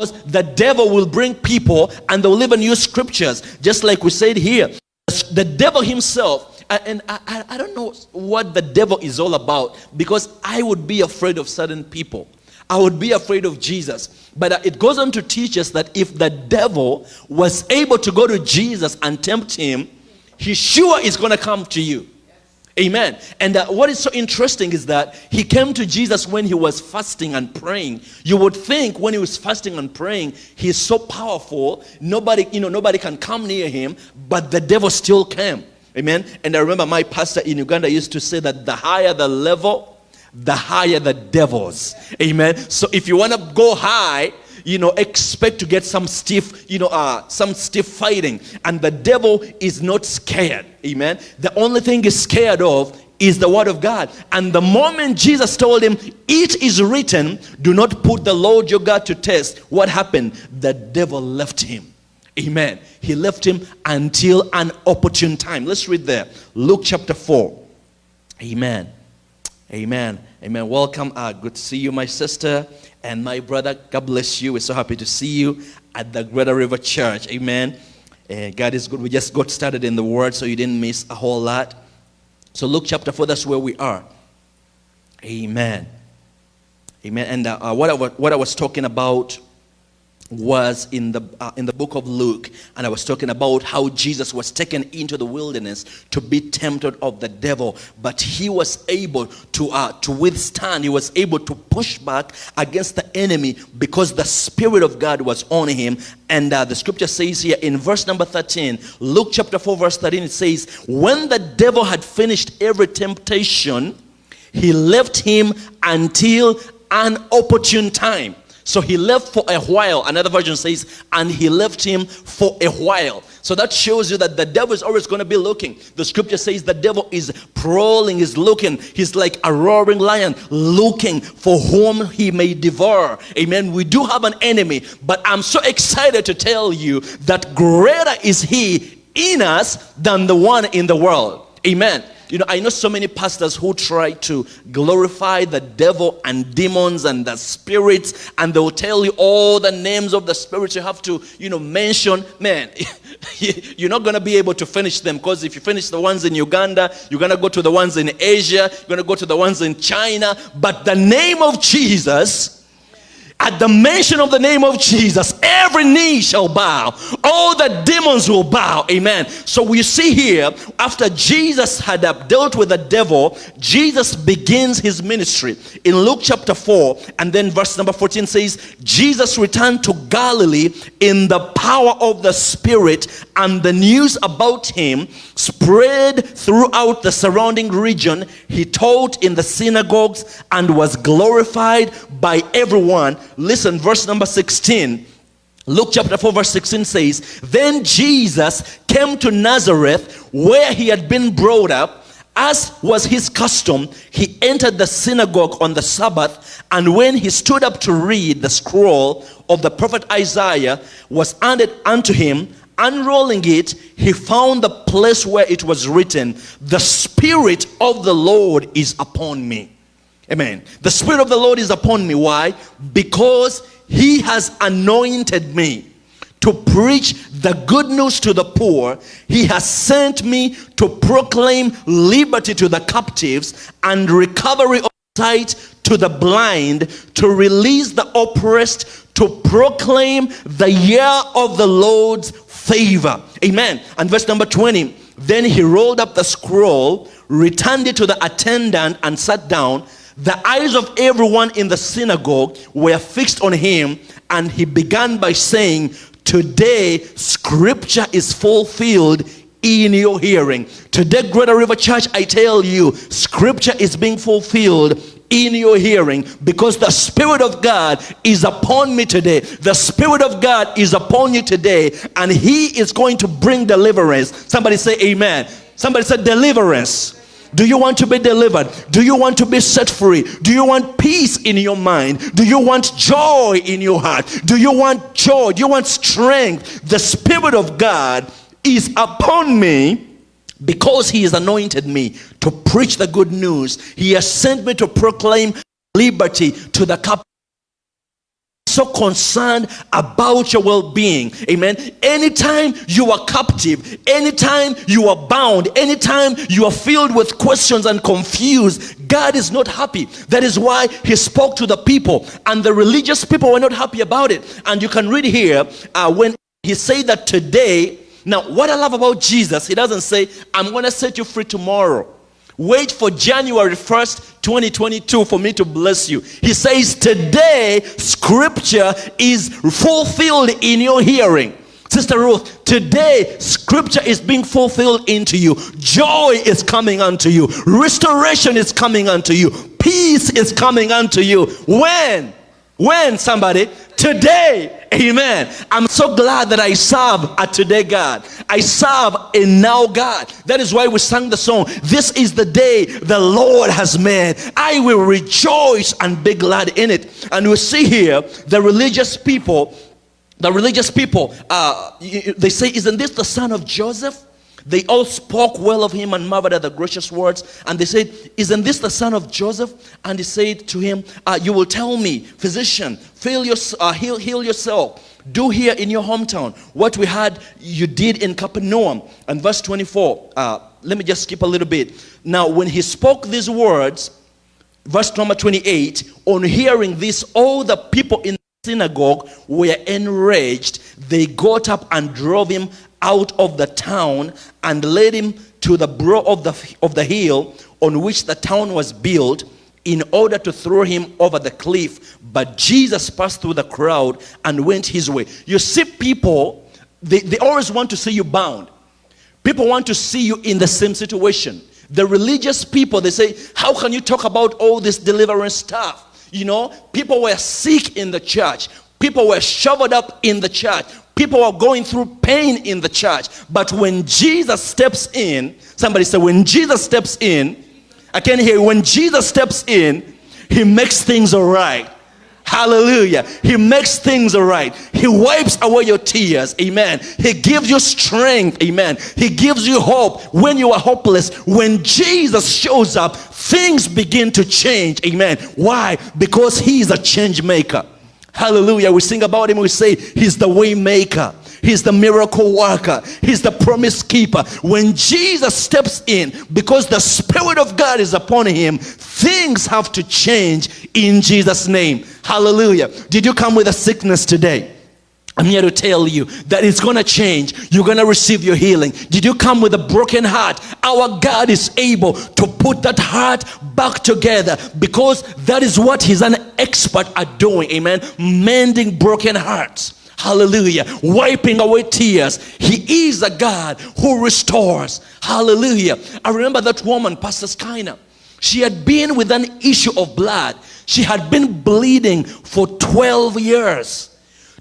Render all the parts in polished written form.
The devil will bring people and they'll even use scriptures, just like we said here. The devil himself, and I don't know what the devil is all about, because I would be afraid of certain people. I would be afraid of Jesus. But it goes on to teach us that if the devil was able to go to Jesus and tempt him, he sure is going to come to you. Amen. And what is so interesting is that he came to Jesus when he was fasting and praying. You would think when he was fasting and praying, he's so powerful, nobody can come near him, but the devil still came. Amen. And I remember my pastor in Uganda used to say that the higher the level, the higher the devils. Amen. So if you want to go high, expect to get some stiff fighting. And the devil is not scared. Amen. The only thing he's scared of is the word of God. And the moment Jesus told him, it is written, do not put the Lord your God to test, what happened? The devil left him. Amen. He left him until an opportune time. Let's read there. Luke chapter 4. Amen. Amen. Amen. Welcome. Good to see you, my sister and my brother. God bless you. We're so happy to see you at the Greater River Church. Amen. God is good. We just got started in the word, so you didn't miss a whole lot. So Luke chapter 4, that's where we are. Amen. Amen. And what I was talking about was in the book of Luke, and I was talking about how Jesus was taken into the wilderness to be tempted of the devil, but he was able to withstand. He was able to push back against the enemy because the Spirit of God was on him. And the scripture says here in verse number 13, Luke chapter 4 verse 13, it says, when the devil had finished every temptation, he left him until an opportune time. So he left for a while. Another version says, and he left him for a while. So that shows you that the devil is always going to be looking. The scripture says the devil is prowling, is looking. He's like a roaring lion, looking for whom he may devour. Amen. We do have an enemy, but I'm so excited to tell you that greater is he in us than the one in the world. Amen. I know so many pastors who try to glorify the devil and demons and the spirits, and they'll tell you all the names of the spirits you have to, mention. Man, you're not going to be able to finish them, because if you finish the ones in Uganda, you're going to go to the ones in Asia, you're going to go to the ones in China. But the name of Jesus, at the mention of the name of Jesus, every knee shall bow. All the demons will bow. Amen. So we see here, after Jesus had dealt with the devil, Jesus begins his ministry. In Luke chapter 4, and then verse number 14 says, Jesus returned to Galilee in the power of the Spirit, and the news about him spread throughout the surrounding region. He taught in the synagogues and was glorified by everyone. Listen, verse number 16. Luke chapter 4 verse 16 says, then Jesus came to Nazareth, where he had been brought up. As was his custom, he entered the synagogue on the Sabbath, and when he stood up to read, the scroll of the prophet Isaiah was handed unto him. Unrolling it, he found the place where it was written, the Spirit of the Lord is upon me. Amen. The Spirit of the Lord is upon me. Why? Because he has anointed me to preach the good news to the poor. He has sent me to proclaim liberty to the captives and recovery of sight to the blind, to release the oppressed, to proclaim the year of the Lord's favor. Amen. And verse number 20, then he rolled up the scroll, returned it to the attendant, and sat down. The eyes of everyone in the synagogue were fixed on him, and he began by saying, today scripture is fulfilled in your hearing. Today, Greater River Church, I tell you, scripture is being fulfilled in your hearing, because the Spirit of God is upon me today. The Spirit of God is upon you today, and he is going to bring deliverance. Somebody say amen. Somebody say deliverance. Do you want to be delivered? Do you want to be set free? Do you want peace in your mind? Do you want joy in your heart? Do you want joy? Do you want strength? The Spirit of God is upon me because he has anointed me to preach the good news. He has sent me to proclaim liberty to the captives, so concerned about your well-being. Amen. Anytime you are captive, anytime you are bound, anytime you are filled with questions and confused, God is not happy. That is why he spoke to the people, and the religious people were not happy about it. And you can read here when he said that today. Now, what I love about Jesus, he doesn't say, I'm going to set you free tomorrow. Wait for January 1st, 2022 for me to bless you. He says today, scripture is fulfilled in your hearing. Sister Ruth, today, scripture is being fulfilled into you. Joy is coming unto you. Restoration is coming unto you. Peace is coming unto you. When? When, somebody? Today. Amen. I'm so glad that I serve a today God. I serve a now God. That is why we sang the song, this is the day the Lord has made. I will rejoice and be glad in it. And we see here the religious people, they say, isn't this the son of Joseph? They all spoke well of him and marveled at the gracious words. And they said, isn't this the son of Joseph? And he said to him, you will tell me, physician, heal yourself. Do here in your hometown what we had you did in Capernaum. And verse 24, let me just skip a little bit. Now, when he spoke these words, verse number 28, on hearing this, all the people in the synagogue were enraged. They got up and drove him out of the town and led him to the brow of the hill on which the town was built, in order to throw him over the cliff. But Jesus passed through the crowd and went his way. You see, people, they always want to see you bound. People want to see you in the same situation. The religious people, they say, how can you talk about all this deliverance stuff? You know, people were sick in the church. People were shoveled up in the church. People are going through pain in the church. But when Jesus steps in, somebody say, when Jesus steps in, I can hear, when Jesus steps in, he makes things all right. Hallelujah. He makes things all right. He wipes away your tears. Amen. He gives you strength. Amen. He gives you hope when you are hopeless. When Jesus shows up, things begin to change. Amen. Why? Because he is a change maker. Hallelujah. We sing about him. We say he's the way maker. He's the miracle worker. He's the promise keeper. When Jesus steps in, because the Spirit of God is upon him, things have to change in Jesus' name. Hallelujah. Did you come with a sickness today? I'm here to tell you that it's going to change. You're going to receive your healing. Did you come with a broken heart? Our God is able to put that heart back together, because that is what he's an expert at doing. Amen. Mending broken hearts. Hallelujah. Wiping away tears. He is a God who restores. Hallelujah. I remember that woman, Pastor Skyner. She had been with an issue of blood. She had been bleeding for 12 years.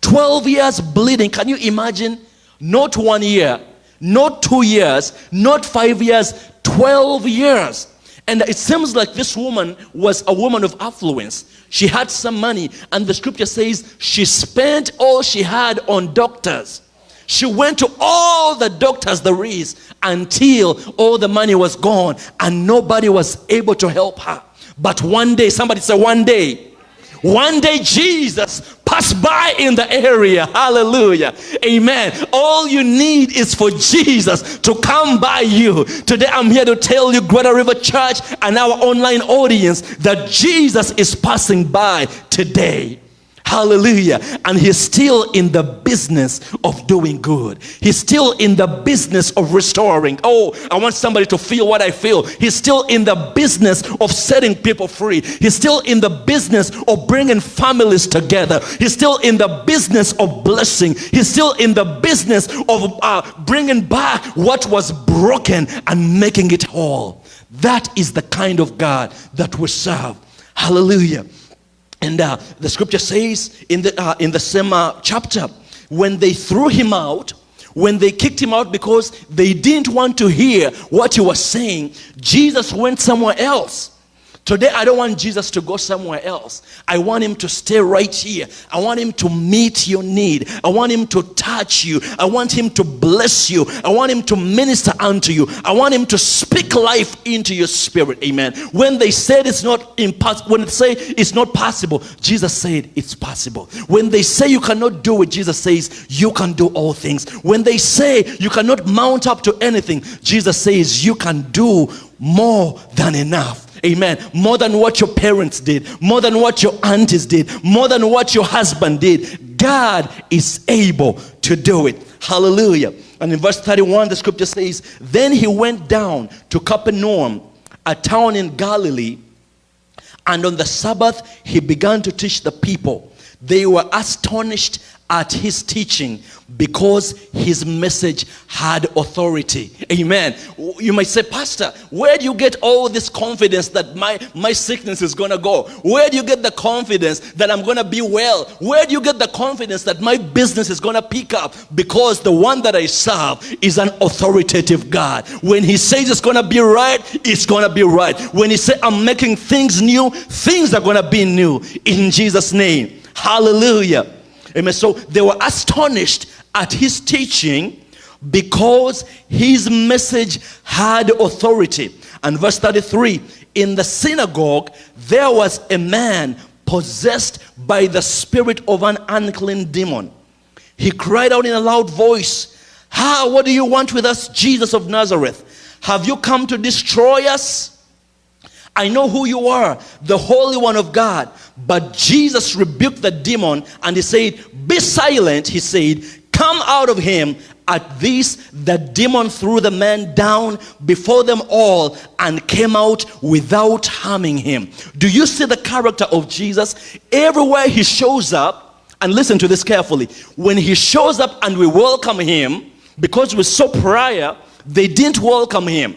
12 years bleeding. Can you imagine? Not 1 year, not 2 years, not 5 years, 12 years. And it seems like this woman was a woman of affluence. She had some money, and the scripture says she spent all she had on doctors. She went to all the doctors there is until all the money was gone and nobody was able to help her. But one day, somebody say one day Jesus passed by in the area. Hallelujah. Amen. All you need is for Jesus to come by you. Today I'm here to tell you, Greater River Church and our online audience, that Jesus is passing by today. Hallelujah. And he's still in the business of doing good. He's still in the business of restoring. Oh, I want somebody to feel what I feel. He's still in the business of setting people free. He's still in the business of bringing families together. He's still in the business of blessing. He's still in the business of bringing back what was broken and making it whole. That is the kind of God that we serve. Hallelujah. And the scripture says in the same chapter, when they threw him out, when they kicked him out because they didn't want to hear what he was saying, Jesus went somewhere else Today, I don't want Jesus to go somewhere else. I want him to stay right here. I want him to meet your need. I want him to touch you. I want him to bless you. I want him to minister unto you. I want him to speak life into your spirit. Amen. When they said it's not impossible, when they say it's not possible, Jesus said it's possible. When they say you cannot do it, Jesus says you can do all things. When they say you cannot mount up to anything, Jesus says you can do more than enough. Amen. More than what your parents did, more than what your aunties did, more than what your husband did. God is able to do it. Hallelujah. And in verse 31, the scripture says, then he went down to Capernaum, a town in Galilee, and on the Sabbath he began to teach the people. They were astonished at his teaching because his message had authority. Amen. You might say, Pastor, where do you get all this confidence that my sickness is going to go? Where do you get the confidence that I'm going to be well? Where do you get the confidence that my business is going to pick up? Because the one that I serve is an authoritative God. When he says it's going to be right, it's going to be right. When he says I'm making things new, things are going to be new in Jesus' name. Hallelujah. Amen. So they were astonished at his teaching because his message had authority. And verse 33, in the synagogue there was a man possessed by the spirit of an unclean demon. He cried out in a loud voice, what do you want with us, Jesus of Nazareth? Have you come to destroy us? I know who you are, the Holy One of God. But Jesus rebuked the demon and he said, be silent. He said, come out of him. At this, the demon threw the man down before them all and came out without harming him. Do you see the character of Jesus? Everywhere he shows up, and listen to this carefully, when he shows up and we welcome him, because we saw prior, they didn't welcome him.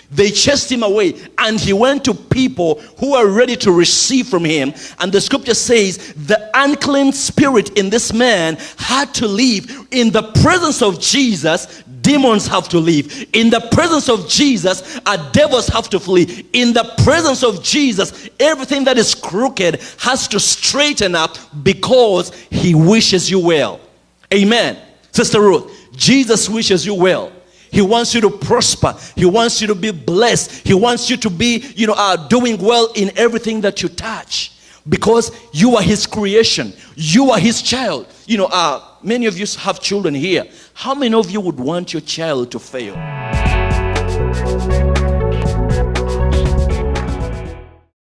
They chased him away, and he went to people who are ready to receive from him. And the scripture says the unclean spirit in this man had to leave. In the presence of Jesus, demons have to leave. In the presence of Jesus, devils have to flee. In the presence of Jesus, everything that is crooked has to straighten up because he wishes you well. Amen. Sister Ruth, Jesus wishes you well. He wants you to prosper. He wants you to be blessed. He wants you to be, doing well in everything that you touch, because you are his creation. You are his child. Many of you have children here. How many of you would want your child to fail?